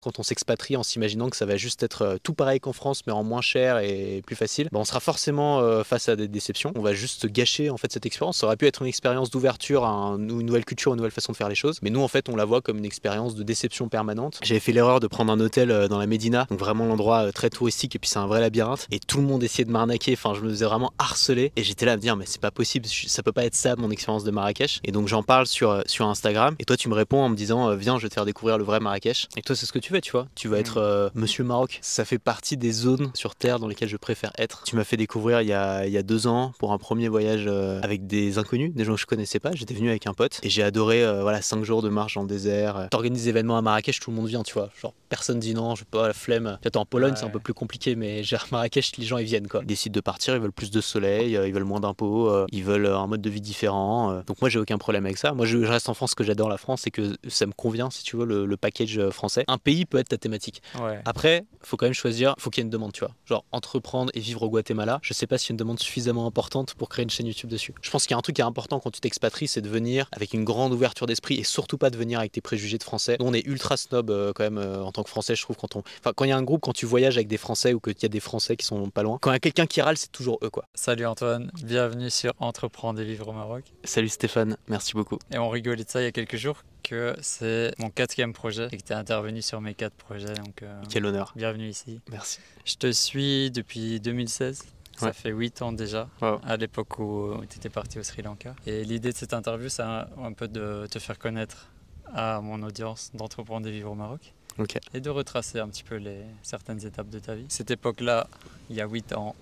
Quand on s'expatrie en s'imaginant que ça va juste être tout pareil qu'en France mais en moins cher et plus facile, on sera forcément face à des déceptions. On va juste gâcher en fait cette expérience. Ça aurait pu être une expérience d'ouverture à une nouvelle culture, une nouvelle façon de faire les choses. Mais nous en fait on la voit comme une expérience de déception permanente. J'avais fait l'erreur de prendre un hôtel dans la Médina, donc vraiment l'endroit très touristique et puis c'est un vrai labyrinthe. Et tout le monde essayait de m'arnaquer, enfin je me faisais vraiment harceler. Et j'étais là à me dire mais c'est pas possible, ça peut pas être ça mon expérience de Marrakech. Et donc j'en parle sur Instagram. Et toi tu me réponds en me disant viens je vais te faire découvrir le vrai Marrakech. Et toi c'est ce que tu veux, tu vois. Tu vas être Monsieur Maroc. Ça fait partie des zones sur Terre dans lesquelles je préfère être. Tu m'as fait découvrir il y a 2 ans pour un premier voyage avec des inconnus, des gens que je connaissais pas. J'étais venu avec un pote et j'ai adoré 5 jours de marche dans le désert. T'organises des événements à Marrakech, tout le monde vient, tu vois. Genre personne dit non, je pas la flemme. Peut-être en Pologne c'est un peu plus compliqué, mais à Marrakech les gens ils viennent quoi. Ils décident de partir, ils veulent plus de soleil, ils veulent moins d'impôts, ils veulent un mode de vie différent. Donc moi j'ai aucun problème avec ça. Moi je reste en France, ce que j'adore la France, c'est que ça me convient si tu veux le package français. Un pays peut être ta thématique. Ouais. Après, faut quand même choisir, faut qu'il y ait une demande, tu vois. Genre entreprendre et vivre au Guatemala, je sais pas si c'est une demande suffisamment importante pour créer une chaîne YouTube dessus. Je pense qu'il y a un truc qui est important quand tu t'expatries, c'est de venir avec une grande ouverture d'esprit et surtout pas de venir avec tes préjugés de français. Nous, on est ultra snob quand même en tant que français, je trouve, quand il y a un groupe, quand tu voyages avec des français ou qu'il y a des français qui sont pas loin, quand il y a quelqu'un qui râle, c'est toujours eux quoi. Salut Antoine, bienvenue sur Entreprendre et vivre au Maroc. Salut Stéphane, merci beaucoup. Et on rigolait de ça il y a quelques jours que c'est mon 4e projet et que tu es intervenu sur mes 4 projets. Donc, quel honneur. Bienvenue ici. Merci. Je te suis depuis 2016. Ça Ouais. fait 8 ans déjà, Wow. à l'époque où tu étais parti au Sri Lanka. Et l'idée de cette interview, c'est un peu de te faire connaître à mon audience d'Entreprendre et vivre au Maroc. Ok. Et de retracer un petit peu certaines étapes de ta vie. Cette époque-là, il y a 8 ans,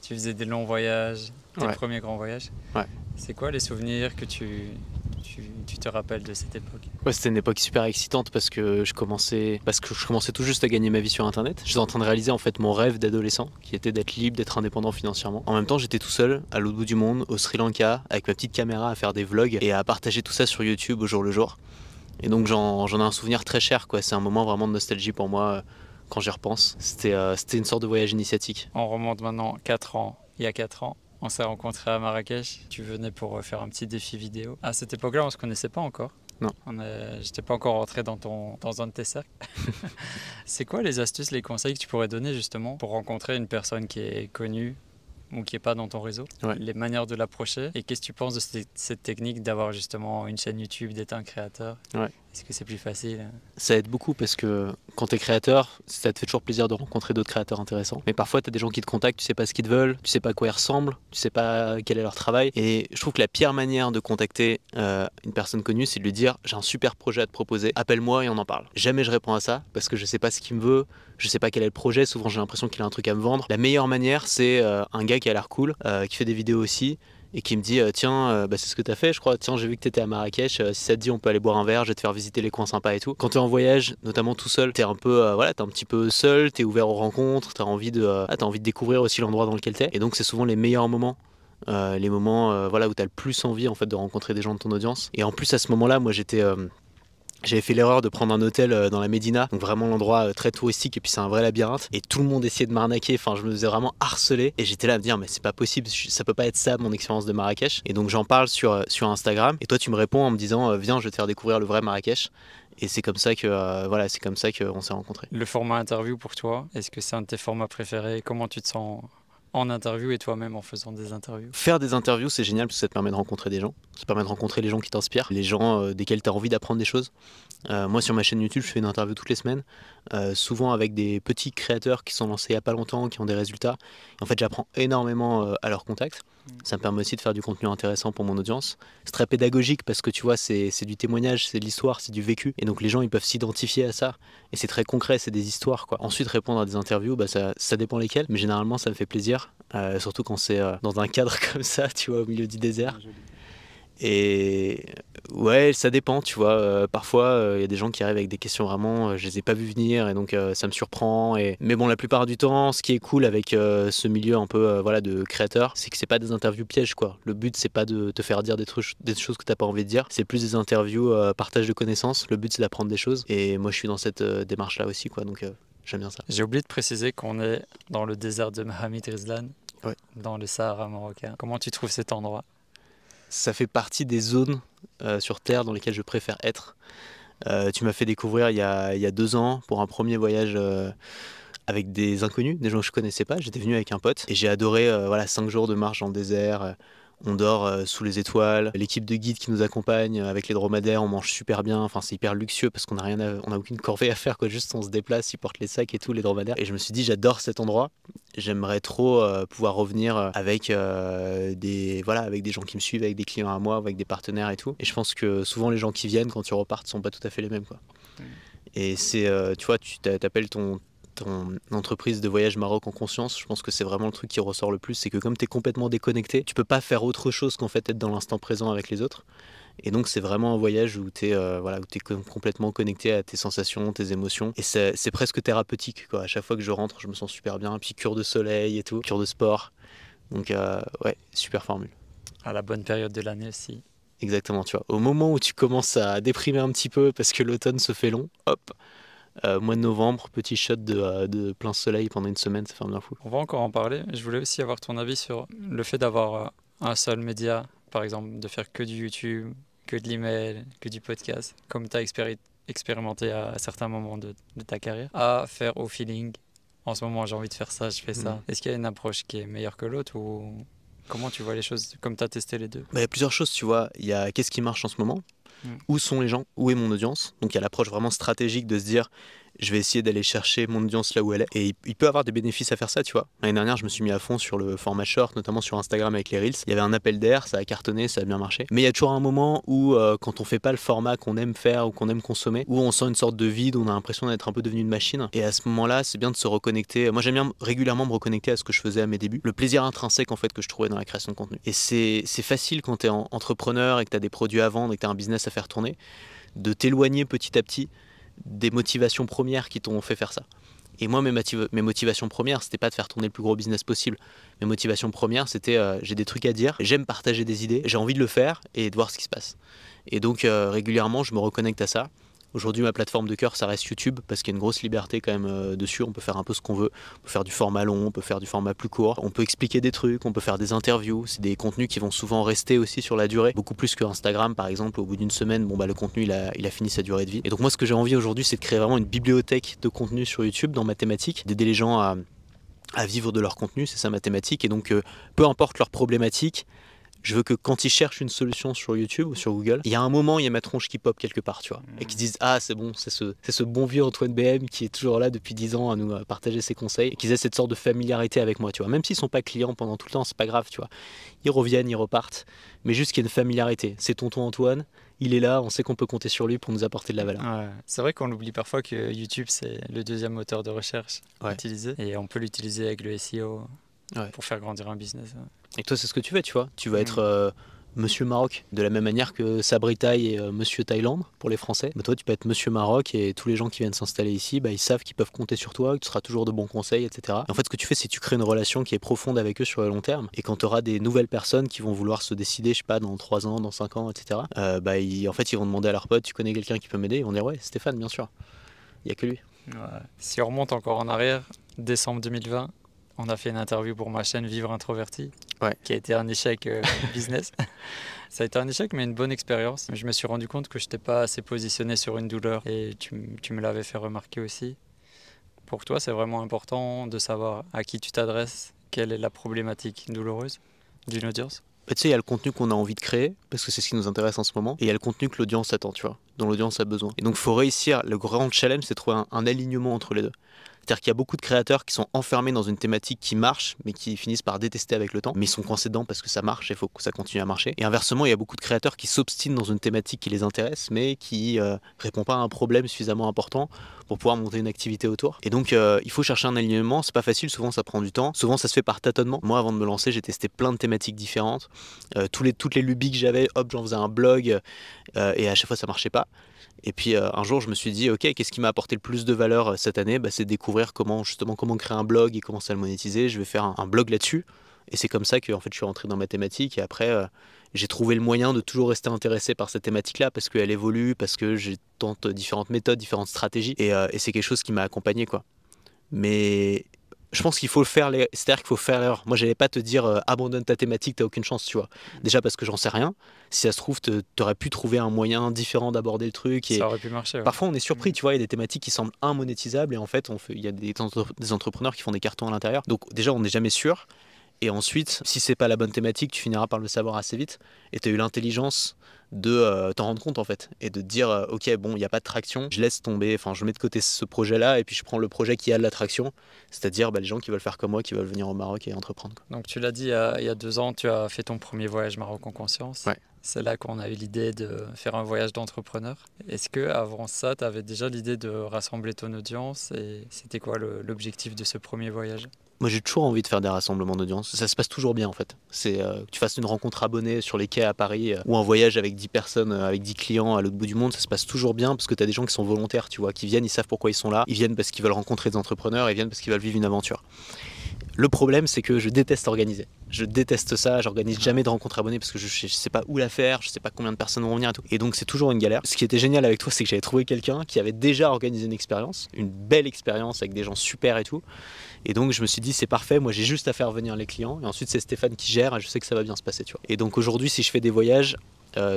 tu faisais des longs voyages, tes premiers grands voyages. Ouais. C'est quoi les souvenirs que tu te rappelles de cette époque? Ouais, c'était une époque super excitante parce que je commençais tout juste à gagner ma vie sur internet. J'étais en train de réaliser en fait mon rêve d'adolescent qui était d'être libre, d'être indépendant financièrement. En même temps, j'étais tout seul à l'autre bout du monde, au Sri Lanka, avec ma petite caméra à faire des vlogs et à partager tout ça sur YouTube au jour le jour. Et donc j'en ai un souvenir très cher quoi. C'est un moment vraiment de nostalgie pour moi quand j'y repense. C'était une sorte de voyage initiatique. On remonte maintenant 4 ans. Il y a 4 ans, on s'est rencontrés à Marrakech. Tu venais pour faire un petit défi vidéo. À cette époque-là, on se connaissait pas encore. Non. J'étais pas encore rentré dans un de tes cercles. C'est quoi les astuces, les conseils que tu pourrais donner justement pour rencontrer une personne qui est connue ou qui n'est pas dans ton réseau? Ouais. Les manières de l'approcher. Et qu'est-ce que tu penses de cette technique d'avoir justement une chaîne YouTube, d'être un créateur? Ouais. Est-ce que c'est plus facile? Ça aide beaucoup parce que quand t'es créateur, ça te fait toujours plaisir de rencontrer d'autres créateurs intéressants. Mais parfois t'as des gens qui te contactent, tu sais pas ce qu'ils veulent, tu sais pas à quoi ils ressemblent, tu sais pas quel est leur travail. Et je trouve que la pire manière de contacter une personne connue, c'est de lui dire j'ai un super projet à te proposer, appelle-moi et on en parle. Jamais je réponds à ça parce que je sais pas ce qu'il me veut, je sais pas quel est le projet, souvent j'ai l'impression qu'il a un truc à me vendre. La meilleure manière c'est un gars qui a l'air cool, qui fait des vidéos aussi, et qui me dit tiens c'est ce que t'as fait je crois, tiens j'ai vu que t'étais à Marrakech, si ça te dit on peut aller boire un verre, je vais te faire visiter les coins sympas et tout. Quand t'es en voyage, notamment tout seul, t'es un peu t'es un petit peu seul, t'es ouvert aux rencontres, t'as envie de découvrir aussi l'endroit dans lequel t'es, et donc c'est souvent les meilleurs moments. Les moments où t'as le plus envie en fait de rencontrer des gens de ton audience. Et en plus à ce moment-là, moi j'avais fait l'erreur de prendre un hôtel dans la Médina, donc vraiment l'endroit très touristique et puis c'est un vrai labyrinthe. Et tout le monde essayait de m'arnaquer, enfin je me faisais vraiment harceler. Et j'étais là à me dire mais c'est pas possible, ça peut pas être ça mon expérience de Marrakech. Et donc j'en parle sur Instagram. Et toi tu me réponds en me disant viens je vais te faire découvrir le vrai Marrakech. Et c'est comme ça que qu'on s'est rencontrés. Le format interview pour toi, est-ce que c'est un de tes formats préférés? Comment tu te sens en interview et toi-même en faisant des interviews? Faire des interviews, c'est génial parce que ça te permet de rencontrer des gens. Ça permet de rencontrer les gens qui t'inspirent, les gens desquels tu as envie d'apprendre des choses. Moi, sur ma chaîne YouTube, je fais une interview toutes les semaines, souvent avec des petits créateurs qui sont lancés il n'y a pas longtemps, qui ont des résultats. Et en fait, j'apprends énormément à leur contact. Ça me permet aussi de faire du contenu intéressant pour mon audience. C'est très pédagogique parce que tu vois, c'est du témoignage, c'est de l'histoire, c'est du vécu. Et donc les gens, ils peuvent s'identifier à ça. Et c'est très concret, c'est des histoires, quoi. Ensuite, répondre à des interviews, ça dépend lesquelles. Mais généralement, ça me fait plaisir. Surtout quand c'est dans un cadre comme ça, tu vois, au milieu du désert. Et ouais, ça dépend, tu vois. Parfois, il y a des gens qui arrivent avec des questions vraiment, je les ai pas vus venir et donc ça me surprend. Mais bon, la plupart du temps, ce qui est cool avec ce milieu un peu de créateurs, c'est que c'est pas des interviews pièges, quoi. Le but, c'est pas de te faire dire des choses que t'as pas envie de dire. C'est plus des interviews partage de connaissances. Le but, c'est d'apprendre des choses. Et moi, je suis dans cette démarche-là aussi, quoi. Donc j'aime bien ça. J'ai oublié de préciser qu'on est dans le désert de Mohamed Rizlan, Ouais. dans le Sahara marocain. Comment tu trouves cet endroit? Ça fait partie des zones sur Terre dans lesquelles je préfère être. Tu m'as fait découvrir il y a 2 ans pour un premier voyage avec des inconnus, des gens que je connaissais pas. J'étais venu avec un pote et j'ai adoré voilà, 5 jours de marche dans le désert. On dort sous les étoiles. L'équipe de guides qui nous accompagne avec les dromadaires, on mange super bien. Enfin, c'est hyper luxueux parce qu'on n'a on a aucune corvée à faire, quoi. Juste on se déplace, ils portent les sacs et tout, les dromadaires. Et je me suis dit, j'adore cet endroit. J'aimerais trop pouvoir revenir avec avec des gens qui me suivent, avec des clients à moi, avec des partenaires et tout. Et je pense que souvent les gens qui viennent quand tu repartes sont pas tout à fait les mêmes, quoi. Et c'est, tu vois, tu t'appelles ton entreprise de voyage Maroc en conscience. Je pense que c'est vraiment le truc qui ressort le plus, c'est que comme tu es complètement déconnecté, tu peux pas faire autre chose qu'en fait être dans l'instant présent avec les autres. Et donc c'est vraiment un voyage où tu es, complètement connecté à tes sensations, tes émotions. Et c'est presque thérapeutique, quoi. À chaque fois que je rentre, je me sens super bien. Puis cure de soleil et tout, cure de sport. Donc ouais, super formule. À la bonne période de l'année aussi. Exactement, tu vois. Au moment où tu commences à déprimer un petit peu parce que l'automne se fait long, hop, mois de novembre, petit shot de plein soleil pendant une semaine, ça fait un bien fou. On va encore en parler. Je voulais aussi avoir ton avis sur le fait d'avoir un seul média, par exemple, de faire que du YouTube, que de l'email, que du podcast, comme tu as expérimenté à certains moments de ta carrière, à faire au feeling. En ce moment, j'ai envie de faire ça, je fais ça. Est-ce qu'il y a une approche qui est meilleure que l'autre ou comment tu vois les choses, comme tu as testé les deux? Il y a plusieurs choses, tu vois. Il y a qu'est-ce qui marche en ce moment, où sont les gens, où est mon audience. Donc il y a l'approche vraiment stratégique de se dire je vais essayer d'aller chercher mon audience là où elle est. Et il peut avoir des bénéfices à faire ça, tu vois. L'année dernière, je me suis mis à fond sur le format short, notamment sur Instagram avec les Reels. Il y avait un appel d'air, ça a cartonné, ça a bien marché. Mais il y a toujours un moment où, quand on fait pas le format qu'on aime faire ou qu'on aime consommer, où on sent une sorte de vide, où on a l'impression d'être un peu devenu une machine. Et à ce moment-là, c'est bien de se reconnecter. Moi, j'aime bien régulièrement me reconnecter à ce que je faisais à mes débuts. Le plaisir intrinsèque, en fait, que je trouvais dans la création de contenu. Et c'est facile quand tu es entrepreneur et que tu as des produits à vendre et que tu as un business à faire tourner, de t'éloigner petit à petit des motivations premières qui t'ont fait faire ça. Et moi, mes motivations premières, c'était pas de faire tourner le plus gros business possible. Mes motivations premières, c'était j'ai des trucs à dire, j'aime partager des idées, j'ai envie de le faire et de voir ce qui se passe. Et donc régulièrement, je me reconnecte à ça. Aujourd'hui, ma plateforme de cœur, ça reste YouTube parce qu'il y a une grosse liberté quand même dessus. On peut faire un peu ce qu'on veut. On peut faire du format long, on peut faire du format plus court. On peut expliquer des trucs, on peut faire des interviews. C'est des contenus qui vont souvent rester aussi sur la durée. Beaucoup plus que Instagram, par exemple. Au bout d'une semaine, le contenu, il a fini sa durée de vie. Et donc moi, ce que j'ai envie aujourd'hui, c'est de créer vraiment une bibliothèque de contenu sur YouTube dans ma thématique, d'aider les gens à vivre de leur contenu. C'est ça ma thématique. Et donc, peu importe leur problématique, je veux que quand ils cherchent une solution sur YouTube ou sur Google, il y a un moment, il y a ma tronche qui pop quelque part, tu vois, et qui disent ah c'est bon, c'est ce bon vieux Antoine BM qui est toujours là depuis 10 ans à nous partager ses conseils, et qu'ils aient cette sorte de familiarité avec moi, tu vois, même s'ils sont pas clients pendant tout le temps, c'est pas grave, tu vois, ils reviennent, ils repartent, mais juste qu'il y ait une familiarité. C'est tonton Antoine, il est là, on sait qu'on peut compter sur lui pour nous apporter de la valeur. Ouais. C'est vrai qu'on oublie parfois que YouTube c'est le deuxième moteur de recherche utilisé et on peut l'utiliser avec le SEO pour faire grandir un business. Et toi, c'est ce que tu fais, tu vois. Tu vas être Monsieur Maroc, de la même manière que Sabri Thaï est Monsieur Thaïlande pour les Français. Bah, toi, tu peux être Monsieur Maroc et tous les gens qui viennent s'installer ici, ils savent qu'ils peuvent compter sur toi, que tu seras toujours de bons conseils, etc. Et en fait, ce que tu fais, c'est que tu crées une relation qui est profonde avec eux sur le long terme. Et quand tu auras des nouvelles personnes qui vont vouloir se décider, je sais pas, dans 3 ans, dans 5 ans, etc., ils vont demander à leur pote, tu connais quelqu'un qui peut m'aider? Ils vont dire ouais, Stéphane, bien sûr. Il n'y a que lui. Ouais. Si on remonte encore en arrière, décembre 2020, on a fait une interview pour ma chaîne Vivre Introverti, qui a été un échec business. Ça a été un échec, mais une bonne expérience. Je me suis rendu compte que je n'étais pas assez positionné sur une douleur et tu me l'avais fait remarquer aussi. Pour toi, c'est vraiment important de savoir à qui tu t'adresses, quelle est la problématique douloureuse d'une audience. Tu sais, il y a le contenu qu'on a envie de créer, parce que c'est ce qui nous intéresse en ce moment, et il y a le contenu que l'audience attend, tu vois, dont l'audience a besoin. Et donc, il faut réussir, le grand challenge, c'est de trouver un alignement entre les deux. C'est-à-dire qu'il y a beaucoup de créateurs qui sont enfermés dans une thématique qui marche, mais qui finissent par détester avec le temps. Mais ils sont coincés dedans parce que ça marche et il faut que ça continue à marcher. Et inversement, il y a beaucoup de créateurs qui s'obstinent dans une thématique qui les intéresse, mais qui répond pas à un problème suffisamment important pour pouvoir monter une activité autour. Et donc, il faut chercher un alignement. C'est pas facile, souvent ça prend du temps. Souvent, ça se fait par tâtonnement. Moi, avant de me lancer, j'ai testé plein de thématiques différentes. Toutes les lubies que j'avais, hop, j'en faisais un blog, et à chaque fois, ça marchait pas. Et puis un jour, je me suis dit, ok, qu'est-ce qui m'a apporté le plus de valeur cette année? C'est découvrir comment créer un blog et commencer à le monétiser. Je vais faire un blog là-dessus. Et c'est comme ça que en fait, je suis rentré dans ma thématique. Et après, j'ai trouvé le moyen de toujours rester intéressé par cette thématique-là parce qu'elle évolue, parce que je tente différentes méthodes, différentes stratégies. Et c'est quelque chose qui m'a accompagné, quoi. Mais Je pense qu'il faut le faire, c'est-à-dire qu'il faut faire l'erreur. Moi, j'allais pas te dire abandonne ta thématique, t'as aucune chance, tu vois. Déjà parce que j'en sais rien. Si ça se trouve, t'aurais pu trouver un moyen différent d'aborder le truc. Et ça aurait pu marcher. Ouais. parfois, on est surpris, tu vois, il y a des thématiques qui semblent immonétisables et en fait, il y a des entrepreneurs qui font des cartons à l'intérieur. Donc déjà, on n'est jamais sûr. Et ensuite, si c'est pas la bonne thématique, tu finiras par le savoir assez vite. Et tu as eu l'intelligence de t'en rendre compte en fait. Et de te dire, ok, bon, il n'y a pas de traction, je laisse tomber, enfin, je mets de côté ce projet-là et puis je prends le projet qui a de la traction. C'est-à-dire les gens qui veulent faire comme moi, qui veulent venir au Maroc et entreprendre. Quoi. Donc tu l'as dit, il y a 2 ans, tu as fait ton premier voyage Maroc en conscience. Ouais. C'est là qu'on a eu l'idée de faire un voyage d'entrepreneur. Est-ce qu'avant ça, tu avais déjà l'idée de rassembler ton audience et c'était quoi l'objectif de ce premier voyage? Moi j'ai toujours envie de faire des rassemblements d'audience, ça se passe toujours bien en fait. C'est que tu fasses une rencontre abonnée sur les quais à Paris ou un voyage avec 10 personnes, avec 10 clients à l'autre bout du monde, ça se passe toujours bien parce que tu as des gens qui sont volontaires, tu vois, qui viennent, ils savent pourquoi ils sont là, ils viennent parce qu'ils veulent rencontrer des entrepreneurs, ils viennent parce qu'ils veulent vivre une aventure. Le problème, c'est que je déteste organiser. Je déteste ça, j'organise jamais de rencontre abonnée parce que je sais pas où la faire, je sais pas combien de personnes vont venir et tout. Et donc c'est toujours une galère. Ce qui était génial avec toi, c'est que j'avais trouvé quelqu'un qui avait déjà organisé une expérience, une belle expérience avec des gens super et tout. Et donc je me suis dit c'est parfait, moi j'ai juste à faire venir les clients et ensuite c'est Stéphane qui gère et je sais que ça va bien se passer, tu vois. Et donc aujourd'hui si je fais des voyages,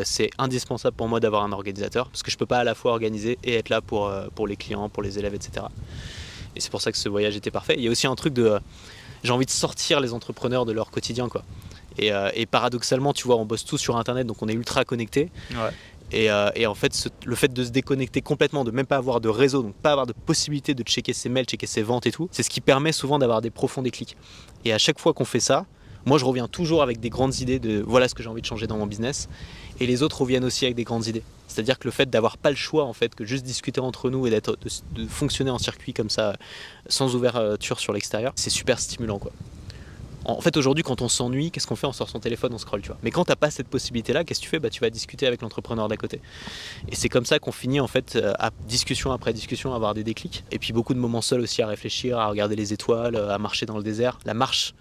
c'est indispensable pour moi d'avoir un organisateur parce que je peux pas à la fois organiser et être là pour les clients, pour les élèves, etc. Et c'est pour ça que ce voyage était parfait. Il y a aussi un truc de j'ai envie de sortir les entrepreneurs de leur quotidien, quoi. Et paradoxalement, tu vois, on bosse tous sur Internet, donc on est ultra connectés. Ouais. Et en fait, le fait de se déconnecter complètement, de même pas avoir de réseau, donc pas avoir de possibilité de checker ses mails, checker ses ventes et tout, c'est ce qui permet souvent d'avoir des profonds déclics. Et à chaque fois qu'on fait ça, moi je reviens toujours avec des grandes idées de voilà ce que j'ai envie de changer dans mon business. Et les autres reviennent aussi avec des grandes idées. C'est-à-dire que le fait d'avoir pas le choix, en fait, que juste discuter entre nous et de fonctionner en circuit comme ça, sans ouverture sur l'extérieur, c'est super stimulant, quoi. En fait, aujourd'hui, quand on s'ennuie, qu'est-ce qu'on fait? On sort son téléphone, on scrolle, tu vois. Mais quand t'as pas cette possibilité-là, qu'est-ce que tu fais? Tu vas discuter avec l'entrepreneur d'à côté. Et c'est comme ça qu'on finit, en fait, à discussion après discussion, à avoir des déclics. Et puis beaucoup de moments seuls aussi à réfléchir, à regarder les étoiles, à marcher dans le désert. La marche,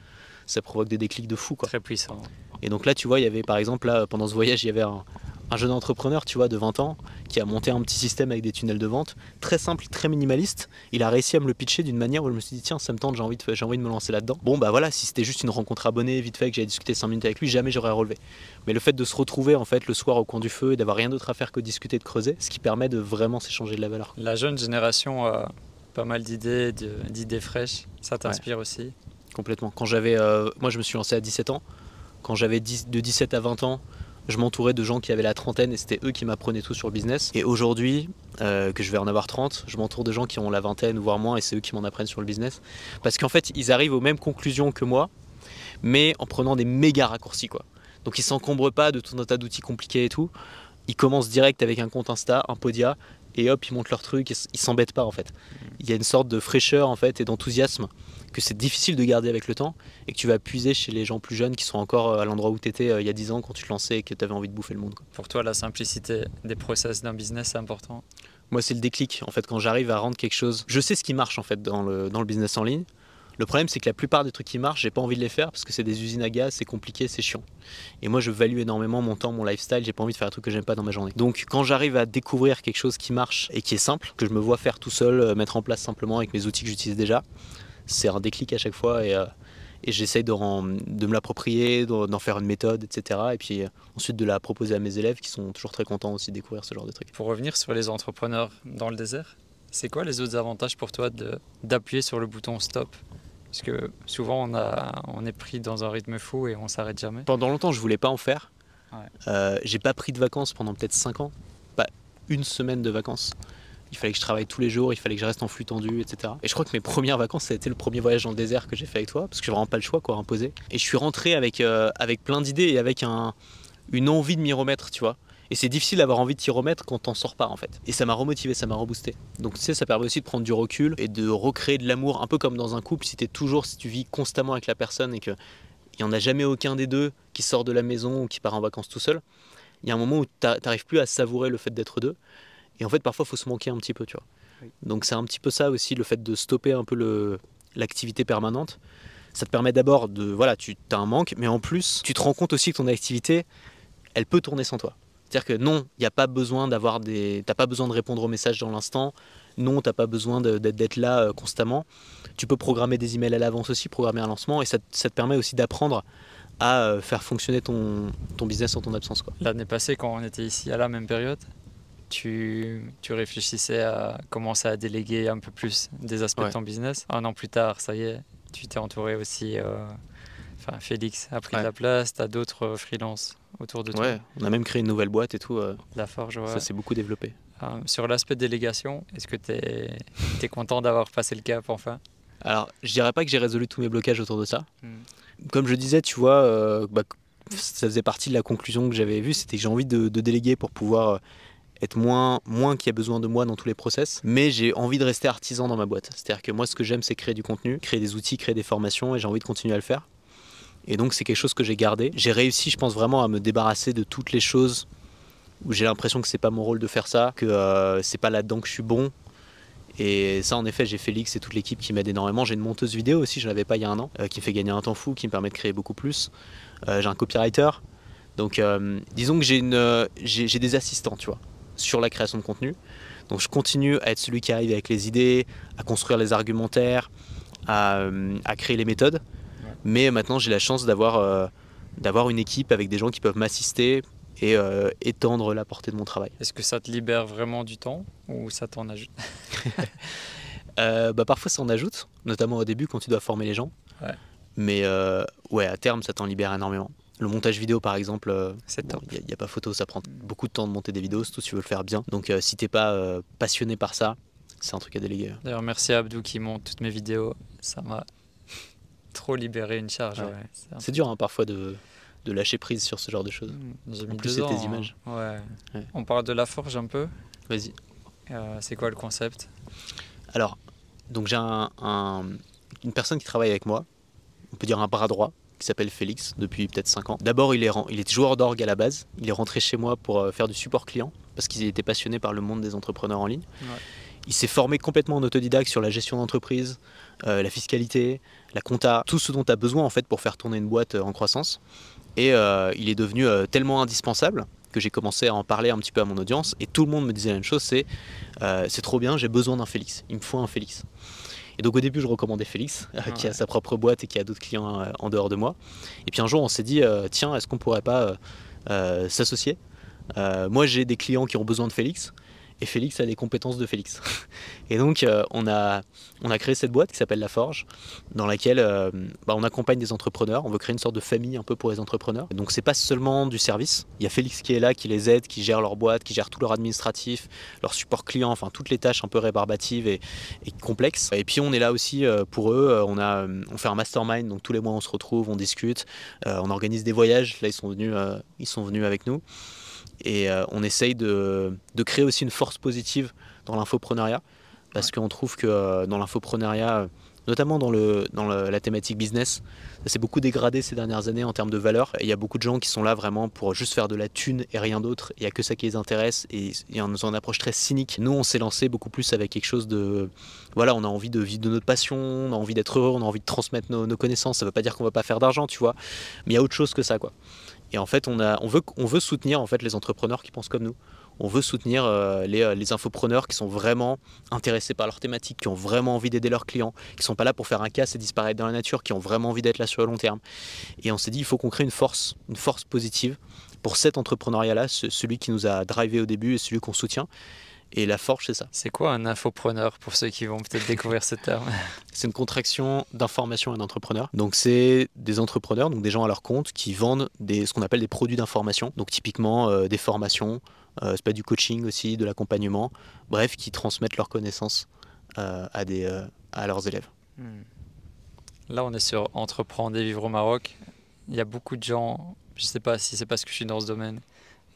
ça provoque des déclics de fou, quoi. Très puissant. Et donc là, tu vois, il y avait par exemple, là, pendant ce voyage, il y avait un jeune entrepreneur, tu vois, de 20 ans, qui a monté un petit système avec des tunnels de vente, très simple, très minimaliste. Il a réussi à me le pitcher d'une manière où je me suis dit, tiens, ça me tente, j'ai envie de me lancer là-dedans. Bon, bah voilà, si c'était juste une rencontre abonnée, vite fait, que j'avais discuté 5 minutes avec lui, jamais j'aurais relevé. Mais le fait de se retrouver, en fait, le soir au coin du feu et d'avoir rien d'autre à faire que discuter, de creuser, ce qui permet de vraiment s'échanger de la valeur. La jeune génération a pas mal d'idées, d'idées fraîches. Ça t'inspire aussi? Complètement. Quand moi, je me suis lancé à 17 ans. Quand j'avais de 17 à 20 ans, je m'entourais de gens qui avaient la trentaine et c'était eux qui m'apprenaient tout sur le business. Et aujourd'hui, que je vais en avoir 30, je m'entoure de gens qui ont la vingtaine, voire moins, et c'est eux qui m'en apprennent sur le business. Parce qu'en fait, ils arrivent aux mêmes conclusions que moi, mais en prenant des méga raccourcis, quoi. Donc ils s'encombrent pas de tout un tas d'outils compliqués et tout. Ils commencent direct avec un compte Insta, un Podia, et hop, ils montent leur truc, ils s'embêtent pas en fait. Il y a une sorte de fraîcheur en fait et d'enthousiasme que c'est difficile de garder avec le temps et que tu vas puiser chez les gens plus jeunes qui sont encore à l'endroit où tu étais il y a 10 ans quand tu te lançais et que tu avais envie de bouffer le monde, quoi. Pour toi, la simplicité des process d'un business, c'est important? Moi, c'est le déclic en fait quand j'arrive à rendre quelque chose. Je sais ce qui marche en fait dans le business en ligne. Le problème, c'est que la plupart des trucs qui marchent, j'ai pas envie de les faire parce que c'est des usines à gaz, c'est compliqué, c'est chiant. Et moi, je value énormément mon temps, mon lifestyle, j'ai pas envie de faire un truc que j'aime pas dans ma journée. Donc, quand j'arrive à découvrir quelque chose qui marche et qui est simple, que je me vois faire tout seul, mettre en place simplement avec mes outils que j'utilise déjà, c'est un déclic à chaque fois et j'essaye de me l'approprier, d'en faire une méthode, etc. Et puis ensuite de la proposer à mes élèves qui sont toujours très contents aussi de découvrir ce genre de trucs. Pour revenir sur les entrepreneurs dans le désert, c'est quoi les autres avantages pour toi d'appuyer sur le bouton stop? Parce que souvent on est pris dans un rythme fou et on s'arrête jamais. Pendant longtemps, je voulais pas en faire. Ouais. J'ai pas pris de vacances pendant peut-être 5 ans. Pas une semaine de vacances. Il fallait que je travaille tous les jours, il fallait que je reste en flux tendu, etc. Et je crois que mes premières vacances, ça a été le premier voyage dans le désert que j'ai fait avec toi, parce que j'ai vraiment pas le choix, quoi, imposé. Et je suis rentré avec plein d'idées et avec une envie de m'y remettre, tu vois. Et c'est difficile d'avoir envie de t'y remettre quand t'en sors pas en fait. Et ça m'a remotivé, ça m'a reboosté. Donc tu sais, ça permet aussi de prendre du recul et de recréer de l'amour, un peu comme dans un couple, si tu vis constamment avec la personne et qu'il n'y en a jamais aucun des deux qui sort de la maison ou qui part en vacances tout seul, il y a un moment où t'arrives plus à savourer le fait d'être deux. Et en fait, parfois, il faut se manquer un petit peu, tu vois. Oui. Donc c'est un petit peu ça aussi, le fait de stopper un peu l'activité permanente. Ça te permet d'abord voilà, tu as un manque, mais en plus, tu te rends compte aussi que ton activité, elle peut tourner sans toi. C'est-à-dire que non, il n'y a pas besoin t'as pas besoin de répondre aux messages dans l'instant, Non, t'as pas besoin d'être là constamment. Tu peux programmer des emails à l'avance aussi, programmer un lancement, et ça te permet aussi d'apprendre à faire fonctionner ton business en ton absence, quoi. L'année passée, quand on était ici à la même période, tu réfléchissais à commencer à déléguer un peu plus des aspects de ton business. Un an plus tard, ça y est, tu t'es entouré aussi. Félix a pris de la place, tu as d'autres freelances autour de toi. Ouais, on a même créé une nouvelle boîte et tout. La Forge, ouais. Ça s'est beaucoup développé. Sur l'aspect délégation, est-ce que tu es content d'avoir passé le cap enfin? Alors, je dirais pas que j'ai résolu tous mes blocages autour de ça. Comme je disais, tu vois, ça faisait partie de la conclusion que j'avais vue, c'était que j'ai envie de déléguer pour pouvoir être moins qu'il y a besoin de moi dans tous les process, mais j'ai envie de rester artisan dans ma boîte. C'est-à-dire que moi, ce que j'aime, c'est créer du contenu, créer des outils, créer des formations, et j'ai envie de continuer à le faire. Et donc, c'est quelque chose que j'ai gardé. J'ai réussi, je pense, vraiment à me débarrasser de toutes les choses où j'ai l'impression que c'est pas mon rôle de faire ça, que c'est pas là-dedans que je suis bon. Et ça, en effet, j'ai Félix et toute l'équipe qui m'aide énormément. J'ai une monteuse vidéo aussi, je l'avais pas il y a un an, qui me fait gagner un temps fou, qui me permet de créer beaucoup plus. J'ai un copywriter. Donc, disons que j'ai des assistants, tu vois, sur la création de contenu. Donc, je continue à être celui qui arrive avec les idées, à construire les argumentaires, à créer les méthodes. Mais maintenant, j'ai la chance d'avoir une équipe avec des gens qui peuvent m'assister et étendre la portée de mon travail. Est-ce que ça te libère vraiment du temps ou ça t'en ajoute? Parfois, ça en ajoute, notamment au début quand tu dois former les gens. Ouais. Mais à terme, ça t'en libère énormément. Le montage vidéo, par exemple, il n'y a pas photo, ça prend beaucoup de temps de monter des vidéos, surtout si tu veux le faire bien. Donc, si t'es pas passionné par ça, c'est un truc à déléguer. D'ailleurs, merci à Abdou qui monte toutes mes vidéos. Ça m'a trop libéré une charge. Ouais. C'est dur hein, parfois de lâcher prise sur ce genre de choses. J'ai mis en plus, c'est tes images. Ouais. On parle de la Forge un peu. Vas-y. C'est quoi le concept? Alors, donc j'ai une personne qui travaille avec moi, on peut dire un bras droit, qui s'appelle Félix, depuis peut-être 5 ans. D'abord, il est joueur d'orgue à la base. Il est rentré chez moi pour faire du support client, parce qu'il était passionné par le monde des entrepreneurs en ligne. Ouais. Il s'est formé complètement en autodidacte sur la gestion d'entreprise, la fiscalité, la compta, tout ce dont tu as besoin en fait pour faire tourner une boîte en croissance. Et il est devenu tellement indispensable que j'ai commencé à en parler un petit peu à mon audience. Et tout le monde me disait la même chose, c'est trop bien, j'ai besoin d'un Félix, il me faut un Félix. Et donc au début, je recommandais Félix, qui a sa propre boîte et qui a d'autres clients en dehors de moi. Et puis un jour, on s'est dit, tiens, est-ce qu'on pourrait pas s'associer? Moi, j'ai des clients qui ont besoin de Félix. Et Félix a les compétences de Félix. Et donc, on a créé cette boîte qui s'appelle La Forge, dans laquelle on accompagne des entrepreneurs. On veut créer une sorte de famille un peu pour les entrepreneurs. Donc, c'est pas seulement du service. Il y a Félix qui est là, qui les aide, qui gère leur boîte, qui gère tout leur administratif, leur support client, enfin toutes les tâches un peu rébarbatives et complexes. Et puis, on est là aussi pour eux. On fait un mastermind, donc tous les mois, on se retrouve, on discute. On organise des voyages. Là, ils sont venus avec nous. Et on essaye de créer aussi une force positive dans l'infopreneuriat, parce qu'on trouve que dans l'infopreneuriat, notamment dans la thématique business, ça s'est beaucoup dégradé ces dernières années en termes de valeur. Il y a beaucoup de gens qui sont là vraiment pour juste faire de la thune et rien d'autre. Il n'y a que ça qui les intéresse et il y a une approche très cynique. Nous, on s'est lancé beaucoup plus avec quelque chose de... Voilà, on a envie de vivre de notre passion, on a envie d'être heureux, on a envie de transmettre nos connaissances. Ça ne veut pas dire qu'on ne va pas faire d'argent, tu vois, mais il y a autre chose que ça, quoi. Et en fait, on veut soutenir en fait, les entrepreneurs qui pensent comme nous. On veut soutenir les infopreneurs qui sont vraiment intéressés par leur thématique, qui ont vraiment envie d'aider leurs clients, qui ne sont pas là pour faire un casse et disparaître dans la nature, qui ont vraiment envie d'être là sur le long terme. Et on s'est dit, il faut qu'on crée une force positive pour cet entrepreneuriat-là, celui qui nous a drivé au début et celui qu'on soutient. Et La Forge, c'est ça. C'est quoi un infopreneur pour ceux qui vont peut-être découvrir ce terme? C'est une contraction d'information et d'entrepreneur. Donc c'est des entrepreneurs, donc des gens à leur compte qui vendent ce qu'on appelle des produits d'information. Donc typiquement des formations, c'est pas du coaching aussi, de l'accompagnement. Bref, qui transmettent leurs connaissances à leurs élèves. Là, on est sur Entreprendre et vivre au Maroc. Il y a beaucoup de gens, je ne sais pas si c'est parce que je suis dans ce domaine,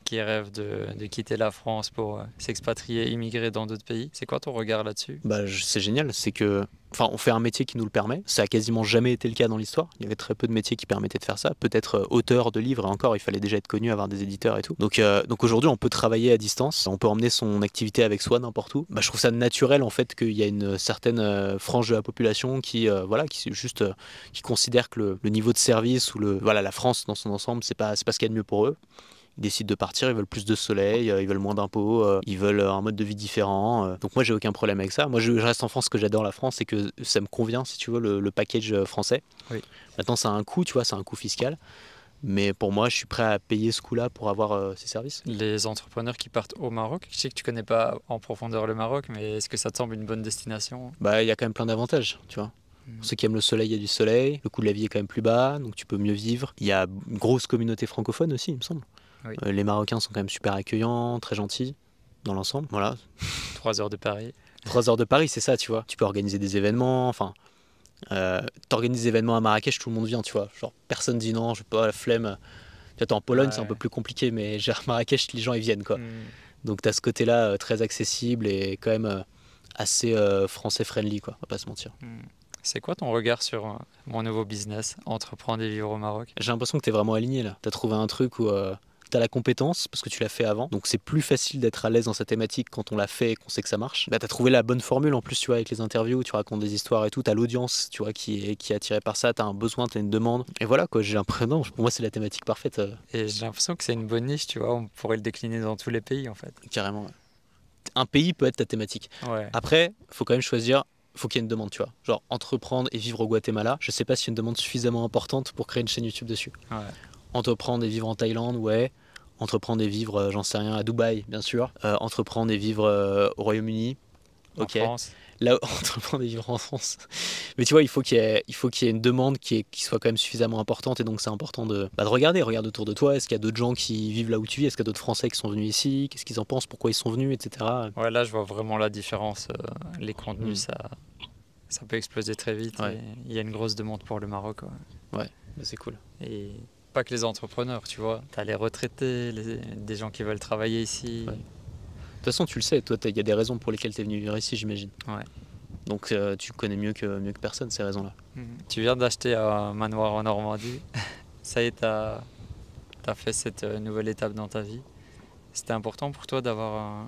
qui rêvent de quitter la France pour s'expatrier, immigrer dans d'autres pays. C'est quoi ton regard là-dessus? C'est génial, c'est que on fait un métier qui nous le permet. Ça a quasiment jamais été le cas dans l'histoire. Il y avait très peu de métiers qui permettaient de faire ça. Peut-être auteur de livres, et encore, il fallait déjà être connu, avoir des éditeurs et tout. Donc aujourd'hui, on peut travailler à distance, on peut emmener son activité avec soi n'importe où. Je trouve ça naturel en fait qu'il y a une certaine frange de la population qui considère que le niveau de service ou la France dans son ensemble, c'est pas ce qu'il y a de mieux pour eux. ils décident de partir, ils veulent plus de soleil, ils veulent moins d'impôts, ils veulent un mode de vie différent. Donc moi, j'ai aucun problème avec ça. Moi, je reste en France, ce que j'adore la France, c'est que ça me convient, si tu veux, le package français. Oui. Maintenant, ça a un coût, tu vois, c'est un coût fiscal. Mais pour moi, je suis prêt à payer ce coût-là pour avoir ces services. Les entrepreneurs qui partent au Maroc, je sais que tu connais pas en profondeur le Maroc, mais est-ce que ça te semble une bonne destination? Bah, il y a quand même plein d'avantages, tu vois. Pour ceux qui aiment le soleil, il y a du soleil. Le coût de la vie est quand même plus bas, donc tu peux mieux vivre. Il y a une grosse communauté francophone aussi, il me semble. Oui. Les Marocains sont quand même super accueillants, très gentils dans l'ensemble. Voilà. 3 heures de Paris. 3 heures de Paris, c'est ça, tu vois. Tu peux organiser des événements, enfin... t'organises des événements à Marrakech, tout le monde vient, tu vois. Genre, personne dit non, je sais pas, la flemme. Tu vois, en Pologne, c'est un peu plus compliqué, mais genre, Marrakech, les gens, ils viennent, quoi. Donc, t'as ce côté-là très accessible et quand même assez français-friendly, quoi, on va pas se mentir. C'est quoi ton regard sur mon nouveau business, entreprendre et vivre au Maroc? J'ai l'impression que t'es vraiment aligné, là. T'as trouvé un truc où... t'as la compétence parce que tu l'as fait avant, donc c'est plus facile d'être à l'aise dans sa thématique quand on l'a fait et qu'on sait que ça marche. Bah, t'as trouvé la bonne formule en plus, tu vois, avec les interviews, tu racontes des histoires et tout, t'as l'audience, tu vois, qui est attirée par ça, t'as un besoin, t'as une demande, et voilà quoi, j'ai l'impression, pour moi c'est la thématique parfaite. Et j'ai l'impression que c'est une bonne niche, tu vois, on pourrait le décliner dans tous les pays en fait. Carrément, ouais. Un pays peut être ta thématique. Ouais. Après, faut quand même choisir. Faut qu'il y ait une demande, tu vois. Genre, entreprendre et vivre au Guatemala, je sais pas s'il y a une demande suffisamment importante pour créer une chaîne YouTube dessus. Ouais. Entreprendre et vivre en Thaïlande, ouais. Entreprendre et vivre, j'en sais rien, à Dubaï, bien sûr. Entreprendre et vivre au Royaume-Uni. En France. Là, entreprendre et vivre en France. Mais tu vois, il faut qu'il y ait une demande qui soit quand même suffisamment importante. Et donc, c'est important de regarder. Regarde autour de toi. Est-ce qu'il y a d'autres gens qui vivent là où tu vis? Est-ce qu'il y a d'autres Français qui sont venus ici? Qu'est-ce qu'ils en pensent? Pourquoi ils sont venus, etc. Ouais, là, je vois vraiment la différence. Les contenus, ça peut exploser très vite. Ouais. Il y a une grosse demande pour le Maroc. Ouais, bah, c'est cool. Et pas que les entrepreneurs, tu vois. T'as les retraités, des gens qui veulent travailler ici. Ouais. De toute façon, tu le sais, toi, il y a des raisons pour lesquelles tu es venu vivre ici, j'imagine. Ouais. Donc, tu connais mieux que personne ces raisons-là. Tu viens d'acheter un manoir en Normandie. Ça y est, t'as fait cette nouvelle étape dans ta vie. C'était important pour toi d'avoir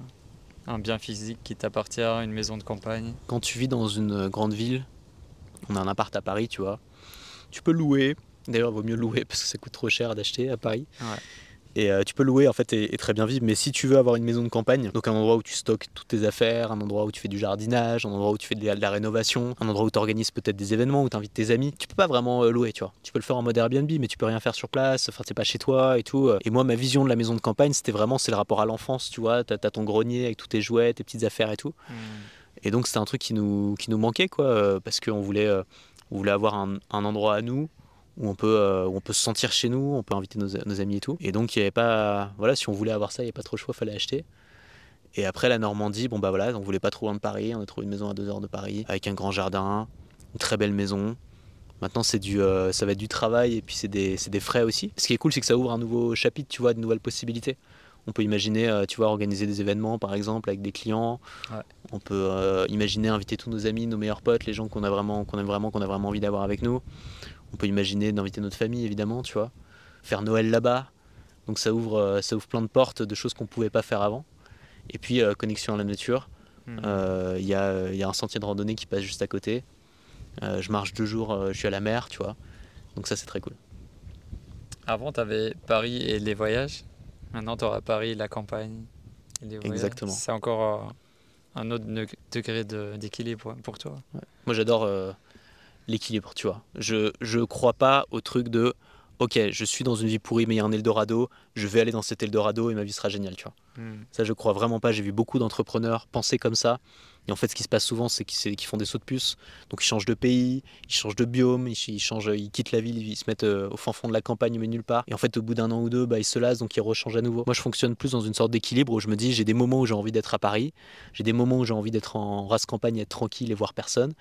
un bien physique qui t'appartient, une maison de campagne? Quand tu vis dans une grande ville, on a un appart à Paris, tu vois, tu peux louer. D'ailleurs, il vaut mieux louer parce que ça coûte trop cher d'acheter à Paris. Ouais. Et tu peux louer en fait et très bien vivre. Mais si tu veux avoir une maison de campagne, donc un endroit où tu stockes toutes tes affaires, un endroit où tu fais du jardinage, un endroit où tu fais de la rénovation, un endroit où tu organises peut-être des événements, où tu invites tes amis, tu peux pas vraiment louer, tu vois. Tu peux le faire en mode Airbnb, mais tu peux rien faire sur place, enfin c'est pas chez toi et tout. Et moi, ma vision de la maison de campagne, c'est le rapport à l'enfance, tu vois. T'as ton grenier avec tous tes jouets, tes petites affaires et tout. Et donc c'était un truc qui nous manquait, quoi, parce qu'on voulait avoir un endroit à nous où on peut se sentir chez nous, on peut inviter nos amis et tout. Et donc il y avait pas, voilà, si on voulait avoir ça, il n'y avait pas trop le choix, fallait acheter. Et après la Normandie, bon bah voilà, on voulait pas trop loin de Paris, on a trouvé une maison à 2 heures de Paris, avec un grand jardin, une très belle maison. Maintenant ça va être du travail et puis c'est des frais aussi. Ce qui est cool, c'est que ça ouvre un nouveau chapitre, tu vois, de nouvelles possibilités. On peut imaginer, tu vois, organiser des événements par exemple avec des clients. Ouais. On peut imaginer inviter tous nos amis, nos meilleurs potes, les gens qu'on aime vraiment, qu'on a vraiment envie d'avoir avec nous. On peut imaginer d'inviter notre famille, évidemment, tu vois. Faire Noël là-bas. Donc ça ouvre plein de portes de choses qu'on ne pouvait pas faire avant. Et puis, connexion à la nature. Il y a un sentier de randonnée qui passe juste à côté. Je marche 2 jours, je suis à la mer, tu vois. Donc ça, c'est très cool. Avant, tu avais Paris et les voyages. Maintenant, tu auras Paris, la campagne et les voyages. Exactement. C'est encore un autre degré d'équilibre pour toi. Ouais. Moi, j'adore l'équilibre, tu vois. Je crois pas au truc de ok, je suis dans une vie pourrie, mais il y a un Eldorado, je vais aller dans cet Eldorado et ma vie sera géniale, tu vois. Ça, je crois vraiment pas. J'ai vu beaucoup d'entrepreneurs penser comme ça. Et en fait, ce qui se passe souvent, c'est qu'ils font des sauts de puce. Donc, ils changent de pays, ils changent de biome, ils quittent la ville, ils se mettent au fin fond de la campagne, mais nulle part. Et en fait, au bout d'1 an ou 2, ils se lassent, donc ils rechangent à nouveau. Moi, je fonctionne plus dans une sorte d'équilibre où je me dis, j'ai des moments où j'ai envie d'être à Paris, j'ai des moments où j'ai envie d'être en race campagne, être tranquille et voir personne.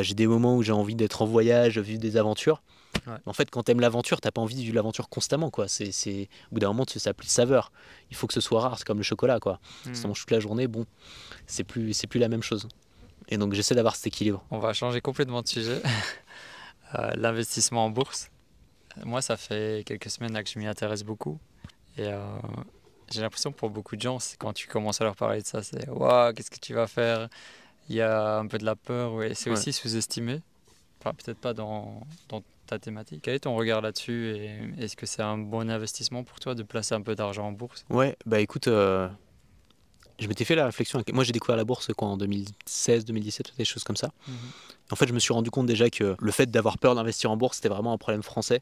J'ai des moments où j'ai envie d'être en voyage, vivre des aventures. Ouais. En fait, quand t'aimes l'aventure, t'as pas envie de vivre l'aventure constamment, quoi. Au bout d'un moment, ça a plus de saveur. Il faut que ce soit rare, c'est comme le chocolat, quoi. Si tu manges toute la journée, bon, c'est plus la même chose. Et donc, j'essaie d'avoir cet équilibre. On va changer complètement de sujet. L'investissement en bourse. Moi, ça fait quelques semaines là, que je m'y intéresse beaucoup. Et j'ai l'impression que pour beaucoup de gens, quand tu commences à leur parler de ça, c'est « Waouh, qu'est-ce que tu vas faire ?» Il y a un peu de la peur, ouais. C'est aussi sous-estimé. Enfin, peut-être pas dans ta thématique. Quel est ton regard là-dessus et est-ce que c'est un bon investissement pour toi de placer un peu d'argent en bourse? Ouais, bah écoute, je m'étais fait la réflexion. Moi, j'ai découvert la bourse en 2016, 2017, des choses comme ça. En fait, je me suis rendu compte déjà que le fait d'avoir peur d'investir en bourse, c'était vraiment un problème français.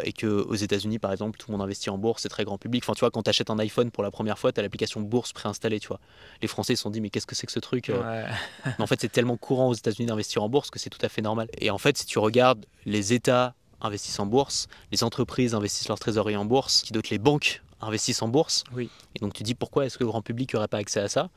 Et qu'aux États-Unis, par exemple, tout le monde investit en bourse, c'est très grand public. Enfin, tu vois, quand tu achètes un iPhone pour la première fois, tu as l'application bourse préinstallée, tu vois. Les Français ils se sont dit, mais qu'est-ce que c'est que ce truc Ouais. Mais en fait, c'est tellement courant aux États-Unis d'investir en bourse que c'est tout à fait normal. Et en fait, si tu regardes, les États investissent en bourse, les entreprises investissent leur trésorerie en bourse, qui d'autre, les banques investissent en bourse. Oui. Et donc, tu dis, pourquoi est-ce que le grand public n'aurait pas accès à ça?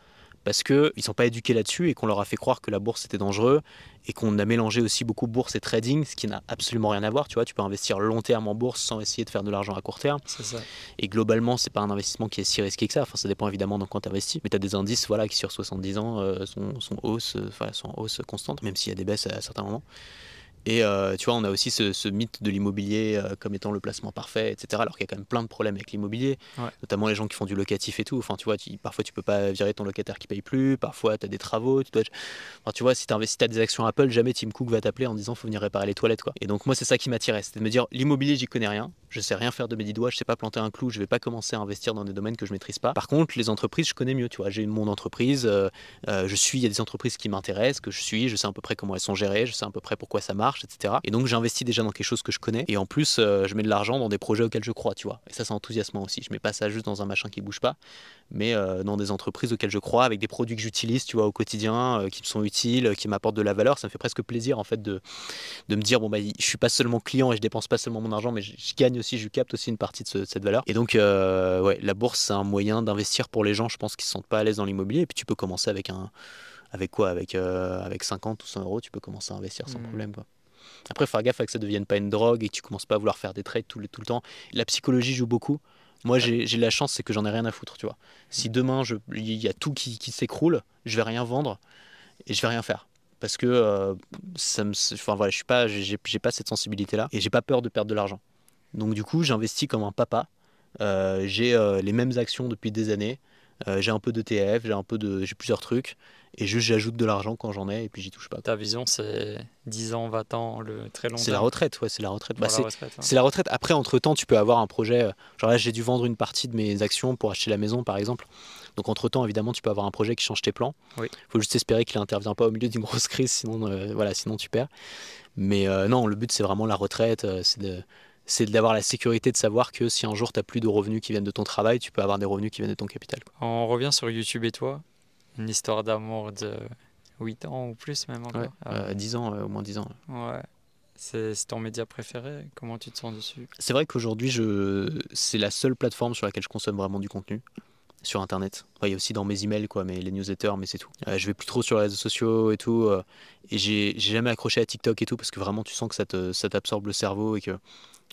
Parce qu'ils ne sont pas éduqués là-dessus et qu'on leur a fait croire que la bourse était dangereux et qu'on a mélangé aussi beaucoup bourse et trading, ce qui n'a absolument rien à voir. Tu vois, tu peux investir long terme en bourse sans essayer de faire de l'argent à court terme. C'est ça. Et globalement, c'est pas un investissement qui est si risqué que ça. Enfin, ça dépend évidemment dans quoi tu investis. Mais tu as des indices voilà, qui sur 70 ans sont en hausse constante, même s'il y a des baisses à certains moments. Et tu vois, on a aussi ce mythe de l'immobilier comme étant le placement parfait, etc. Alors qu'il y a quand même plein de problèmes avec l'immobilier, notamment les gens qui font du locatif et tout. Enfin, tu vois, parfois tu peux pas virer ton locataire qui paye plus, parfois tu as des travaux. Enfin, tu vois, si tu as des actions Apple, jamais Tim Cook va t'appeler en disant faut venir réparer les toilettes, quoi. Et donc, moi, c'est ça qui m'attirait, c'était de me dire l'immobilier, j'y connais rien, je sais rien faire de mes 10 doigts, je sais pas planter un clou, je vais pas commencer à investir dans des domaines que je maîtrise pas. Par contre, les entreprises, je connais mieux, tu vois. J'ai mon entreprise, il y a des entreprises qui m'intéressent, que je sais à peu près comment elles sont gérées, je sais à peu près pourquoi ça marche, etc. Et donc j'investis déjà dans quelque chose que je connais et en plus je mets de l'argent dans des projets auxquels je crois, tu vois. Et ça c'est enthousiasmant aussi. Je mets pas ça juste dans un machin qui bouge pas, mais dans des entreprises auxquelles je crois, avec des produits que j'utilise, tu vois, au quotidien, qui me sont utiles, qui m'apportent de la valeur. Ça me fait presque plaisir en fait de me dire bon bah je suis pas seulement client et je dépense pas seulement mon argent, mais je gagne aussi, je capte aussi une partie de cette valeur. Et donc ouais, la bourse c'est un moyen d'investir pour les gens, je pense, qui se sentent pas à l'aise dans l'immobilier. Et puis tu peux commencer avec avec 50 ou 100 euros, tu peux commencer à investir sans problème, quoi. Après, il faut faire gaffe à que ça ne devienne pas une drogue et que tu commences pas à vouloir faire des trades tout le temps. La psychologie joue beaucoup. Moi, j'ai la chance, c'est que j'en ai rien à foutre, tu vois. Si demain, il y a tout qui s'écroule, je vais rien vendre et je vais rien faire. Parce que voilà, j'ai pas cette sensibilité-là et j'ai pas peur de perdre de l'argent. Donc du coup, j'investis comme un papa. J'ai les mêmes actions depuis des années. J'ai un peu d'ETF, j'ai plusieurs trucs. Et juste j'ajoute de l'argent quand j'en ai et puis j'y touche pas, quoi. Ta vision, c'est 10 ans, 20 ans, le très long terme. C'est la retraite, ouais, c'est la retraite. Pour la retraite, hein. C'est la retraite. Après, entre-temps, tu peux avoir un projet. Genre là, j'ai dû vendre une partie de mes actions pour acheter la maison, par exemple. Donc entre-temps, évidemment, tu peux avoir un projet qui change tes plans. Oui. Faut juste espérer qu'il n'intervient pas au milieu d'une grosse crise, sinon tu perds. Mais non, le but, c'est vraiment la retraite. C'est d'avoir la sécurité de savoir que si un jour, tu n'as plus de revenus qui viennent de ton travail, tu peux avoir des revenus qui viennent de ton capital, quoi. On revient sur YouTube et toi. Une histoire d'amour de 8 ans ou plus même encore. Ouais, 10 ans, au moins 10 ans. Ouais. C'est ton média préféré? Comment tu te sens dessus? C'est vrai qu'aujourd'hui, c'est la seule plateforme sur laquelle je consomme vraiment du contenu sur Internet. Enfin, il y a aussi dans mes emails, quoi, les newsletters, mais c'est tout. Je vais plus trop sur les réseaux sociaux et tout. Et j'ai jamais accroché à TikTok et tout parce que vraiment, tu sens que ça t'absorbe le cerveau et que...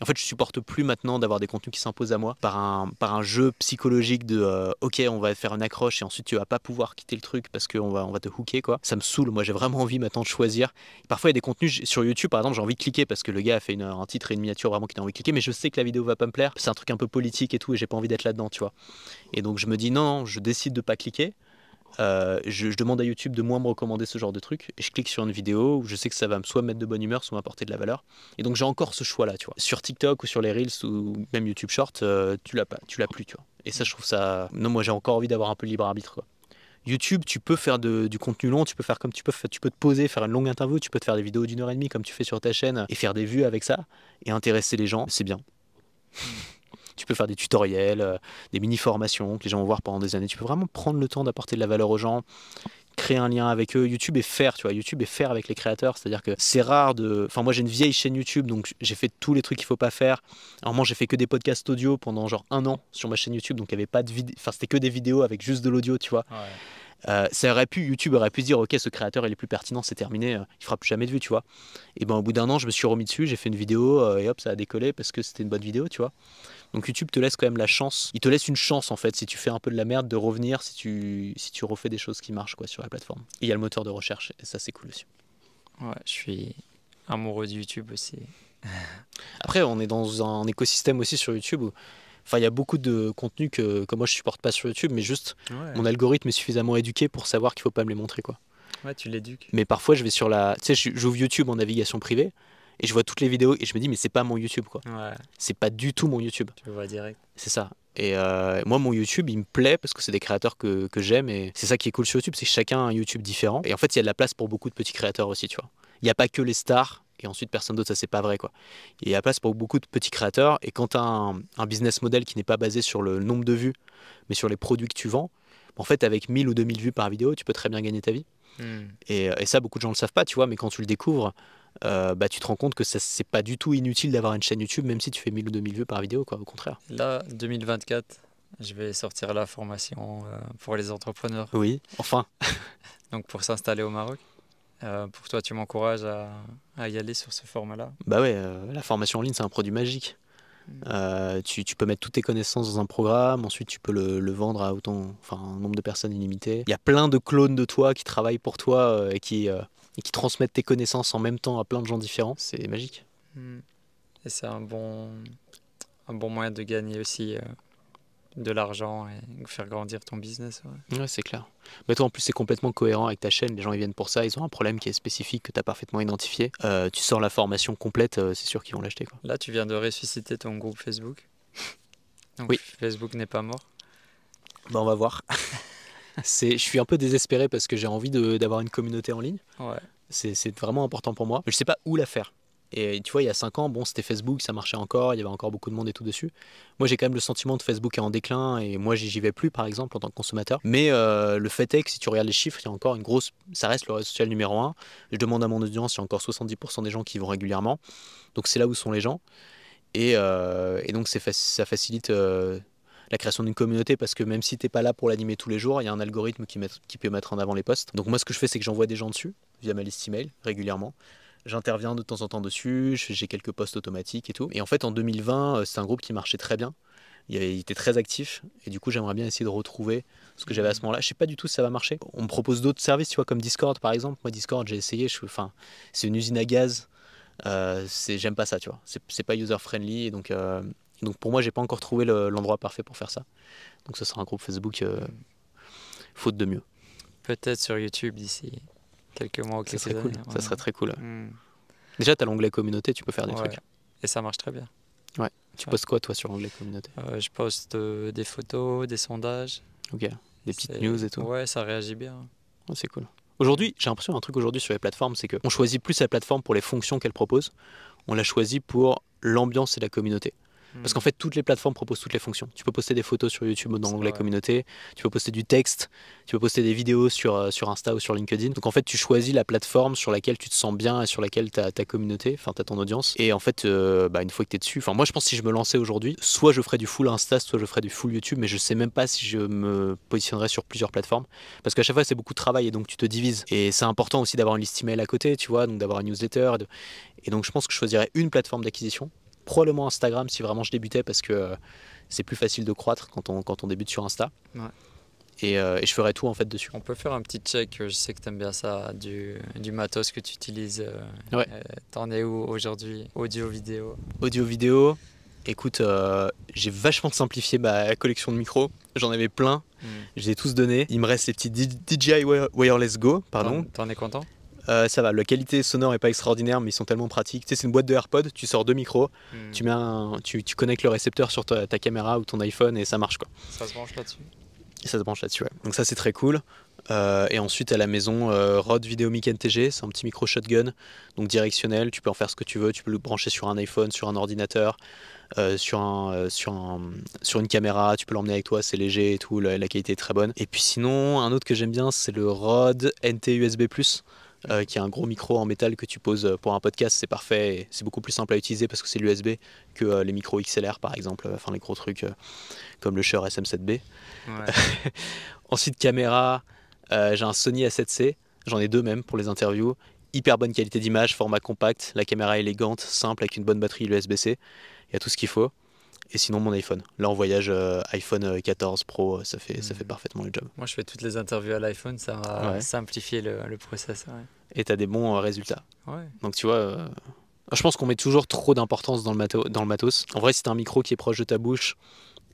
En fait, je supporte plus maintenant d'avoir des contenus qui s'imposent à moi par un jeu psychologique de ok, on va faire une accroche et ensuite tu vas pas pouvoir quitter le truc parce qu'on va te hooker, quoi. Ça me saoule. Moi, j'ai vraiment envie maintenant de choisir. Parfois, il y a des contenus sur YouTube, par exemple, j'ai envie de cliquer parce que le gars a fait un titre et une miniature vraiment qui a envie de cliquer, mais je sais que la vidéo va pas me plaire. C'est un truc un peu politique et tout, et j'ai pas envie d'être là-dedans, tu vois. Et donc, je me dis non, je décide de pas cliquer. Je demande à YouTube de moins me recommander ce genre de truc et je clique sur une vidéo où je sais que ça va soit me mettre de bonne humeur, soit m'apporter de la valeur. Et donc j'ai encore ce choix là, tu vois. Sur TikTok ou sur les Reels ou même YouTube Short, tu l'as plus, tu vois. Et ça, je trouve ça... Non, moi j'ai encore envie d'avoir un peu de libre arbitre, quoi. YouTube, tu peux faire du contenu long, tu peux faire comme tu peux te poser, faire une longue interview, tu peux te faire des vidéos d'1 h 30 comme tu fais sur ta chaîne et faire des vues avec ça et intéresser les gens, c'est bien. Tu peux faire des tutoriels, des mini-formations que les gens vont voir pendant des années. Tu peux vraiment prendre le temps d'apporter de la valeur aux gens, créer un lien avec eux. YouTube est faire, tu vois. YouTube est faire avec les créateurs. C'est-à-dire que c'est rare de... Enfin, moi, j'ai une vieille chaîne YouTube, donc j'ai fait tous les trucs qu'il faut pas faire. Alors, moi, j'ai fait que des podcasts audio pendant genre 1 an sur ma chaîne YouTube, donc il y avait pas de vidéo... Enfin, c'était que des vidéos avec juste de l'audio, tu vois. Ouais. YouTube aurait pu se dire ok, ce créateur il est plus pertinent, c'est terminé, il fera plus jamais de vues, tu vois. Et ben au bout d'1 an je me suis remis dessus, j'ai fait une vidéo et hop ça a décollé parce que c'était une bonne vidéo, tu vois. Donc YouTube te laisse quand même la chance, il te laisse une chance en fait si tu fais un peu de la merde de revenir si tu refais des choses qui marchent, quoi, sur la plateforme. Et il y a le moteur de recherche et ça c'est cool aussi. Ouais, je suis amoureux de YouTube aussi. Après on est dans un écosystème aussi sur YouTube où... Enfin, il y a beaucoup de contenus que moi je supporte pas sur YouTube, mais juste mon algorithme est suffisamment éduqué pour savoir qu'il faut pas me les montrer, quoi. Ouais, tu l'éduques. Mais parfois je vais sur la... Tu sais, j'ouvre YouTube en navigation privée et je vois toutes les vidéos et je me dis mais c'est pas mon YouTube quoi. Ouais. C'est pas du tout mon YouTube. Tu le vois direct. C'est ça. Et moi mon YouTube il me plaît parce que c'est des créateurs que j'aime et c'est ça qui est cool sur YouTube, c'est que chacun a un YouTube différent. Et en fait il y a de la place pour beaucoup de petits créateurs aussi, tu vois. Il n'y a pas que les stars et ensuite personne d'autre, ça c'est pas vrai quoi. Il y a place pour beaucoup de petits créateurs et quand tu as un business model qui n'est pas basé sur le nombre de vues mais sur les produits que tu vends, en fait avec 1000 ou 2000 vues par vidéo tu peux très bien gagner ta vie. Et ça beaucoup de gens le savent pas, tu vois, mais quand tu le découvres bah, tu te rends compte que c'est pas du tout inutile d'avoir une chaîne YouTube même si tu fais 1000 ou 2000 vues par vidéo quoi, au contraire. Là 2024 je vais sortir la formation pour les entrepreneurs. Oui, enfin. Donc pour s'installer au Maroc. Pour toi, tu m'encourages à y aller sur ce format-là? Bah ouais, la formation en ligne, c'est un produit magique. Tu peux mettre toutes tes connaissances dans un programme, ensuite tu peux le vendre à un nombre de personnes illimité. Il y a plein de clones de toi qui travaillent pour toi et qui transmettent tes connaissances en même temps à plein de gens différents. C'est magique. Et c'est un bon moyen de gagner aussi de l'argent et faire grandir ton business. Ouais, c'est clair. Mais toi en plus c'est complètement cohérent avec ta chaîne, les gens ils viennent pour ça, ils ont un problème qui est spécifique que tu as parfaitement identifié. Tu sors la formation complète, c'est sûr qu'ils vont l'acheter quoi. Là tu viens de ressusciter ton groupe Facebook. Donc oui. Facebook n'est pas mort. Bah on va voir. Je suis un peu désespéré parce que j'ai envie d'avoir une communauté en ligne. Ouais. C'est vraiment important pour moi. Mais je sais pas où la faire. Et tu vois, il y a 5 ans, bon, c'était Facebook, ça marchait encore, il y avait encore beaucoup de monde et tout dessus. Moi, j'ai quand même le sentiment que Facebook est en déclin et moi, j'y vais plus, par exemple, en tant que consommateur. Mais le fait est que si tu regardes les chiffres, il y a encore une grosse. Ça reste le réseau social numéro 1. Je demande à mon audience, il y a encore 70% des gens qui y vont régulièrement. Donc, c'est là où sont les gens. Et donc, ça facilite la création d'une communauté parce que même si t'es pas là pour l'animer tous les jours, il y a un algorithme qui peut mettre en avant les posts. Donc, moi, ce que je fais, c'est que j'envoie des gens dessus via ma liste email régulièrement. J'interviens de temps en temps dessus, j'ai quelques posts automatiques et tout. Et en fait, en 2020, c'est un groupe qui marchait très bien. Il était très actif. Et du coup, j'aimerais bien essayer de retrouver ce que j'avais à ce moment-là. Je sais pas du tout si ça va marcher. On me propose d'autres services, tu vois, comme Discord par exemple. Moi, Discord, j'ai essayé. C'est une usine à gaz. J'aime pas ça, tu vois. C'est pas user-friendly. Et donc pour moi, j'ai pas encore trouvé l'endroit parfait pour faire ça. Donc, ce sera un groupe Facebook faute de mieux. Peut-être sur YouTube d'ici quelques mois ou quelques années. Cool. Ça serait très cool. Déjà, tu as l'onglet communauté, tu peux faire des trucs. Et ça marche très bien. Ouais. Tu postes quoi, toi, sur l'onglet communauté? Je poste des photos, des sondages. Ok. Des petites news et tout. Ouais, ça réagit bien. Oh, c'est cool. Aujourd'hui, j'ai l'impression d'un truc aujourd'hui sur les plateformes, c'est qu'on choisit plus la plateforme pour les fonctions qu'elle propose. On la choisit pour l'ambiance et la communauté. Parce qu'en fait, toutes les plateformes proposent toutes les fonctions. Tu peux poster des photos sur YouTube dans l'onglet communauté, tu peux poster du texte, tu peux poster des vidéos sur Insta ou sur LinkedIn. Donc en fait, tu choisis la plateforme sur laquelle tu te sens bien et sur laquelle tu as ta communauté, enfin tu as ton audience. Et en fait, une fois que tu es dessus, moi je pense que si je me lançais aujourd'hui, soit je ferais du full Insta, soit je ferais du full YouTube, mais je sais même pas si je me positionnerais sur plusieurs plateformes. Parce qu'à chaque fois, c'est beaucoup de travail et donc tu te divises. Et c'est important aussi d'avoir une liste email à côté, tu vois, donc d'avoir une newsletter. Et donc je pense que je choisirais une plateforme d'acquisition. Probablement Instagram si vraiment je débutais parce que c'est plus facile de croître quand on débute sur Insta. Ouais. Et je ferai tout en fait dessus. On peut faire un petit check, je sais que tu aimes bien ça, du matos que tu utilises. Ouais. T'en es où aujourd'hui? Audio, vidéo? Audio, vidéo. Écoute, j'ai vachement simplifié ma collection de micros. J'en avais plein. Je les ai tous donnés. Il me reste les petits DJI Wireless Go. Pardon. T'en es content? Ça va, la qualité sonore est pas extraordinaire, mais ils sont tellement pratiques. Tu sais, c'est une boîte de AirPods, tu sors 2 micros, tu connectes le récepteur sur ta caméra ou ton iPhone et ça marche quoi. Ça se branche là-dessus. Et ça se branche là-dessus, ouais. Donc ça c'est très cool. Et ensuite à la maison, Rode Videomic NTG, c'est un petit micro shotgun, donc directionnel, tu peux en faire ce que tu veux, tu peux le brancher sur un iPhone, sur un ordinateur, sur une caméra, tu peux l'emmener avec toi, c'est léger et tout, la qualité est très bonne. Et puis sinon, un autre que j'aime bien, c'est le Rode NT USB+. Qui est un gros micro en métal que tu poses pour un podcast, c'est parfait et c'est beaucoup plus simple à utiliser parce que c'est l'USB que les micros XLR par exemple, les gros trucs comme le Shure SM7B. Ouais. Ensuite caméra, j'ai un Sony A7C, j'en ai 2 même pour les interviews, hyper bonne qualité d'image, format compact, la caméra élégante, simple avec une bonne batterie USB-C, il y a tout ce qu'il faut. Et sinon mon iPhone. Là en voyage, iPhone 14 Pro, ça fait parfaitement le job. Moi je fais toutes les interviews à l'iPhone, ça va simplifier le process. Ouais. Et t'as des bons résultats. Ouais. Donc tu vois, je pense qu'on met toujours trop d'importance dans le matos. En vrai, si t'as un micro qui est proche de ta bouche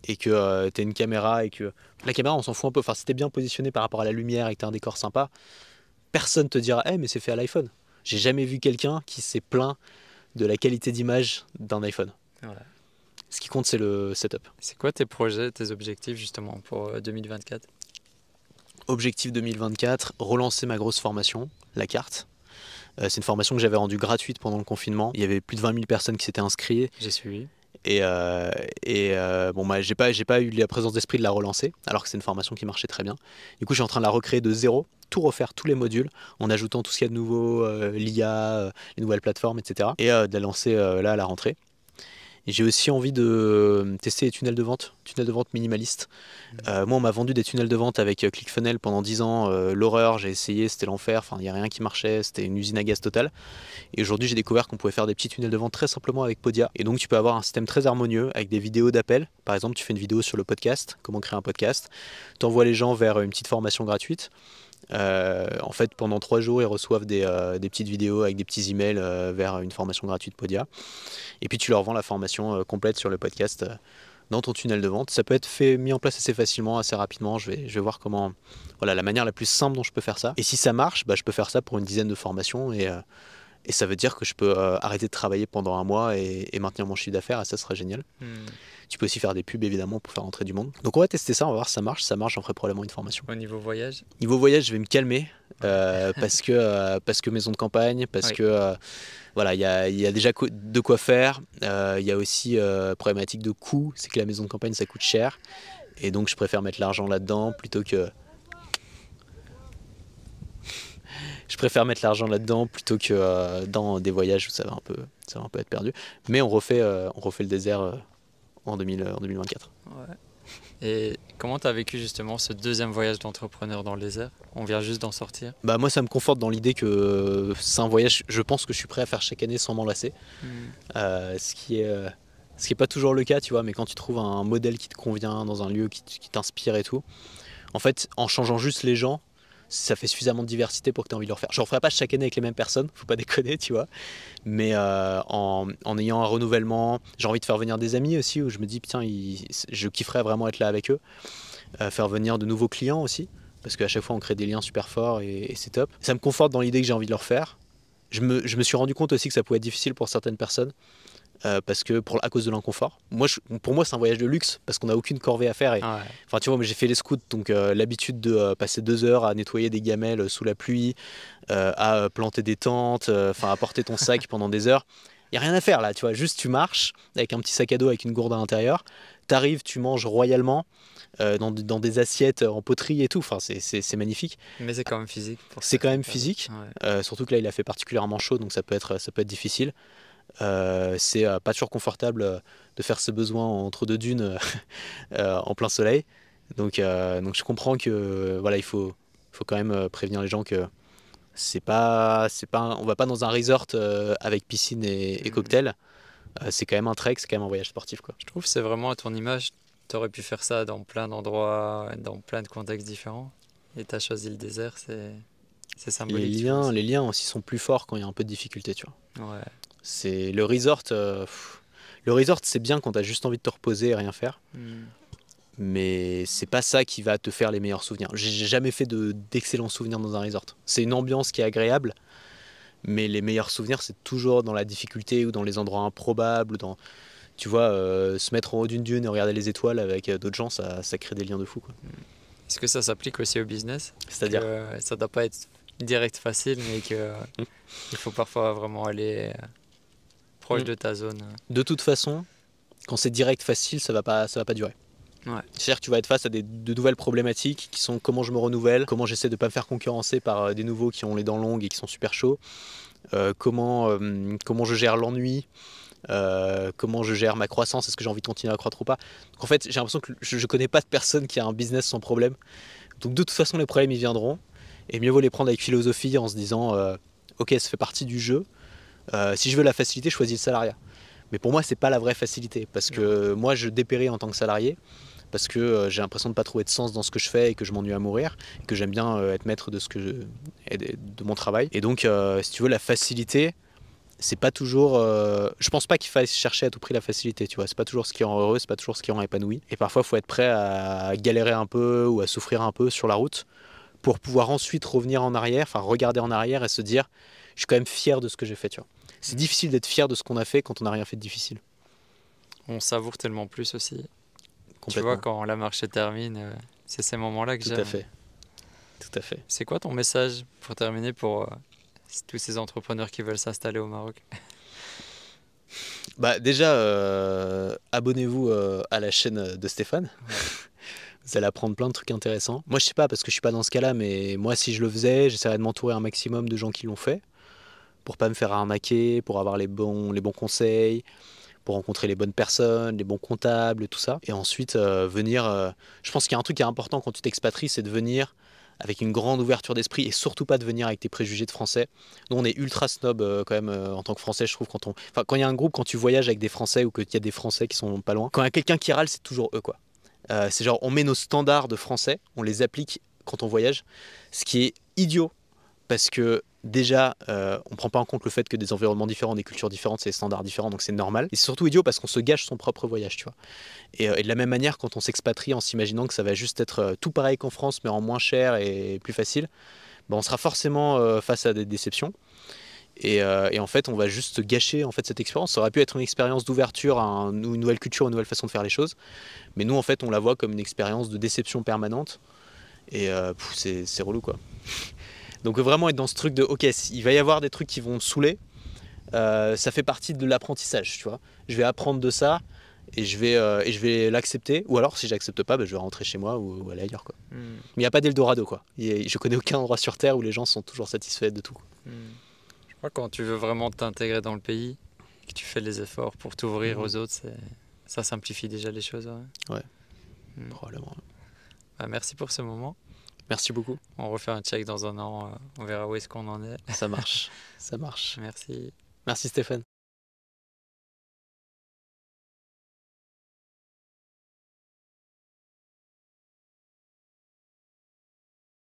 et que t'as une caméra et que la caméra on s'en fout un peu. Enfin, si t'es bien positionné par rapport à la lumière et que t'as un décor sympa, personne te dira mais c'est fait à l'iPhone. J'ai jamais vu quelqu'un qui s'est plaint de la qualité d'image d'un iPhone. Ouais. Ce qui compte, c'est le setup. C'est quoi tes projets, tes objectifs justement pour 2024? Objectif 2024, relancer ma grosse formation, la carte. C'est une formation que j'avais rendue gratuite pendant le confinement. Il y avait plus de 20 000 personnes qui s'étaient inscrites. J'ai suivi. Bon, bah, j'ai pas eu la présence d'esprit de la relancer, alors que c'est une formation qui marchait très bien. Du coup, je suis en train de la recréer de zéro, tout refaire, tous les modules, en ajoutant tout ce qu'il y a de nouveau, l'IA, les nouvelles plateformes, etc. Et de la lancer là à la rentrée. Et j'ai aussi envie de tester les tunnels de vente minimalistes. Moi, on m'a vendu des tunnels de vente avec ClickFunnels pendant 10 ans. L'horreur, j'ai essayé, c'était l'enfer. Enfin, il n'y a rien qui marchait, c'était une usine à gaz totale. Et aujourd'hui, j'ai découvert qu'on pouvait faire des petits tunnels de vente très simplement avec Podia. Et donc, tu peux avoir un système très harmonieux avec des vidéos d'appel. Par exemple, tu fais une vidéo sur le podcast, comment créer un podcast. Tu envoies les gens vers une petite formation gratuite. En fait, pendant 3 jours, ils reçoivent des petites vidéos avec des petits emails vers une formation gratuite Podia. Et puis tu leur vends la formation complète sur le podcast dans ton tunnel de vente. Ça peut être mis en place assez facilement, assez rapidement. Je vais voir comment, voilà, la manière la plus simple dont je peux faire ça. Et si ça marche, bah, je peux faire ça pour une dizaine de formations et ça veut dire que je peux arrêter de travailler pendant 1 mois et maintenir mon chiffre d'affaires, et ça serait génial. Tu peux aussi faire des pubs évidemment pour faire rentrer du monde. Donc on va tester ça, on va voir si ça marche. Si ça marche, j'en ferai probablement une formation. Au niveau voyage? Niveau voyage, je vais me calmer parce que maison de campagne, parce que voilà, il y a déjà de quoi faire. Il y a aussi problématique de coût, c'est que la maison de campagne ça coûte cher. Et donc je préfère mettre l'argent là-dedans plutôt que... dans des voyages où ça va un peu être perdu. Mais on refait le désert en 2024. Ouais. Et comment tu as vécu justement ce deuxième voyage d'entrepreneur dans le désert? On vient juste d'en sortir. Bah moi ça me conforte dans l'idée que c'est un voyage, je pense que je suis prêt à faire chaque année sans m'en lasser. Ce qui est pas toujours le cas, tu vois, mais quand tu trouves un modèle qui te convient dans un lieu qui t'inspire et tout, en fait en changeant juste les gens, ça fait suffisamment de diversité pour que tu aies envie de le refaire. Je ne referai pas chaque année avec les mêmes personnes, faut pas déconner, tu vois. Mais en ayant un renouvellement, j'ai envie de faire venir des amis aussi, où je me dis, putain, je kifferais vraiment être là avec eux. Faire venir de nouveaux clients aussi, parce qu'à chaque fois on crée des liens super forts et c'est top. Ça me conforte dans l'idée que j'ai envie de le refaire. Je me suis rendu compte aussi que ça pouvait être difficile pour certaines personnes. Parce que à cause de l'inconfort. Pour moi c'est un voyage de luxe parce qu'on n'a aucune corvée à faire. Enfin tu vois, j'ai fait les scouts, donc l'habitude de passer 2 heures à nettoyer des gamelles sous la pluie, à planter des tentes, à porter ton sac pendant des heures. Il n'y a rien à faire là, tu vois, juste tu marches avec un petit sac à dos avec une gourde à l'intérieur, t'arrives, tu manges royalement dans des assiettes en poterie et tout, enfin, c'est magnifique. Mais c'est quand même physique. C'est quand même physique, surtout que là il a fait particulièrement chaud, donc ça peut être difficile. C'est pas toujours confortable de faire ses besoins entre 2 dunes en plein soleil. Donc je comprends que voilà, il faut quand même prévenir les gens que on va pas dans un resort avec piscine et cocktail. C'est quand même un trek, c'est quand même un voyage sportif, quoi. Je trouve que c'est vraiment à ton image. Tu aurais pu faire ça dans plein d'endroits, dans plein de contextes différents. Et tu as choisi le désert, c'est symbolique. Les liens aussi sont plus forts quand il y a un peu de difficulté, tu vois. Ouais. C'est le resort. Le resort, c'est bien quand tu as juste envie de te reposer et rien faire. Mais c'est pas ça qui va te faire les meilleurs souvenirs. J'ai jamais fait d'excellents souvenirs dans un resort. C'est une ambiance qui est agréable, mais les meilleurs souvenirs, c'est toujours dans la difficulté ou dans les endroits improbables. Tu vois, se mettre en haut d'une dune et regarder les étoiles avec d'autres gens, ça crée des liens de fou, quoi. Est-ce que ça s'applique aussi au business? C'est-à-dire ça doit pas être direct facile, mais il faut parfois vraiment aller proche de ta zone. De toute façon, quand c'est direct facile, ça va pas durer. Ouais. C'est-à-dire que tu vas être face à de nouvelles problématiques qui sont comment je me renouvelle, comment j'essaie de ne pas me faire concurrencer par des nouveaux qui ont les dents longues et qui sont super chauds, comment je gère l'ennui, comment je gère ma croissance, est-ce que j'ai envie de continuer à croître ou pas. Donc en fait, j'ai l'impression que je ne connais pas de personne qui a un business sans problème. Donc de toute façon, les problèmes, ils viendront. Et mieux vaut les prendre avec philosophie en se disant ok, ça fait partie du jeu. Si je veux la facilité, je choisis le salariat. Mais pour moi, c'est pas la vraie facilité, parce que moi, je dépéris en tant que salarié, parce que j'ai l'impression de pas trouver de sens dans ce que je fais et que je m'ennuie à mourir, et que j'aime bien être maître de de mon travail. Et donc, si tu veux, la facilité, c'est pas toujours. Je pense pas qu'il faille chercher à tout prix la facilité, tu vois. C'est pas toujours ce qui rend heureux, c'est pas toujours ce qui rend épanoui. Et parfois, il faut être prêt à galérer un peu ou à souffrir un peu sur la route pour pouvoir ensuite revenir en arrière, enfin regarder en arrière et se dire je suis quand même fier de ce que j'ai fait, tu vois. C'est difficile d'être fier de ce qu'on a fait quand on n'a rien fait de difficile. On savoure tellement plus aussi. Tu vois, quand la marche se termine, c'est ces moments-là que j'aime. Tout à fait. Tout à fait. C'est quoi ton message pour terminer pour tous ces entrepreneurs qui veulent s'installer au Maroc? Bah déjà, abonnez-vous à la chaîne de Stéphane. Ouais. Vous allez apprendre plein de trucs intéressants. Moi, je sais pas parce que je suis pas dans ce cas-là, mais moi, si je le faisais, j'essaierais de m'entourer un maximum de gens qui l'ont fait pour pas me faire arnaquer, pour avoir les bons conseils, pour rencontrer les bonnes personnes, les bons comptables, tout ça. Et ensuite, venir... je pense qu'il y a un truc qui est important quand tu t'expatries, c'est de venir avec une grande ouverture d'esprit et surtout pas de venir avec tes préjugés de français. Nous, on est ultra snob quand même en tant que français, je trouve, quand il y a un groupe, quand tu voyages avec des français ou qu'il y a des français qui sont pas loin, quand il y a quelqu'un qui râle, c'est toujours eux, quoi. C'est genre, on met nos standards de français, on les applique quand on voyage, ce qui est idiot parce que déjà, on prend pas en compte le fait que des environnements différents, des cultures différentes, c'est des standards différents, donc c'est normal. Et c'est surtout idiot parce qu'on se gâche son propre voyage, tu vois. Et de la même manière, quand on s'expatrie en s'imaginant que ça va juste être tout pareil qu'en France, mais en moins cher et plus facile, ben on sera forcément face à des déceptions. Et en fait, on va juste gâcher en fait, cette expérience. Ça aurait pu être une expérience d'ouverture à une nouvelle culture, une nouvelle façon de faire les choses. Mais nous, en fait, on la voit comme une expérience de déception permanente. Et c'est relou, quoi. Donc vraiment être dans ce truc de, ok, il va y avoir des trucs qui vont me saouler. Ça fait partie de l'apprentissage, tu vois. Je vais apprendre de ça et je vais l'accepter. Ou alors, si j'accepte pas, je vais rentrer chez moi ou aller ailleurs, quoi. Mais il n'y a pas d'Eldorado, quoi. Je connais aucun endroit sur Terre où les gens sont toujours satisfaits de tout. Je crois que quand tu veux vraiment t'intégrer dans le pays, que tu fais les efforts pour t'ouvrir aux autres, ça simplifie déjà les choses. Ouais, probablement. Bah, merci pour ce moment. Merci beaucoup. On refait un check dans un an, on verra où est-ce qu'on en est. Ça marche, ça marche. Merci. Merci Stéphane.